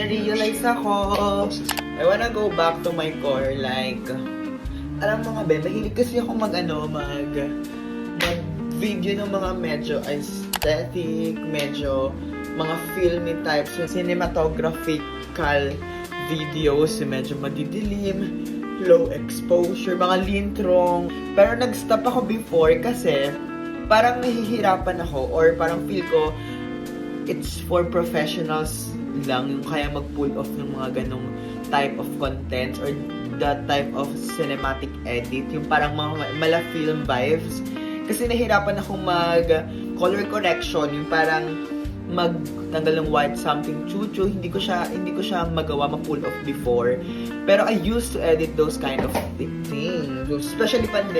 nare-realize ako. I wanna go back to my core, like, alam mo nga ba, mahilig kasi ako mag-video ng mga medyo aesthetic, medyo mga filmy types, cinematographical videos, medyo madidilim, low exposure, mga lintrong. Pero nag-stop ako before kasi parang nahihirapan ako or parang feel ko it's for professionals lang yung kaya mag-pull off ng mga ganong type of contents or that type of cinematic edit, yung parang mga mala-film vibes. Kasi nahirapan akong mag-color correction, yung parang magtanggal ng white something chuchu, hindi ko siya magawa ma-pull off before. Pero I used to edit those kind of things, especially pandemic.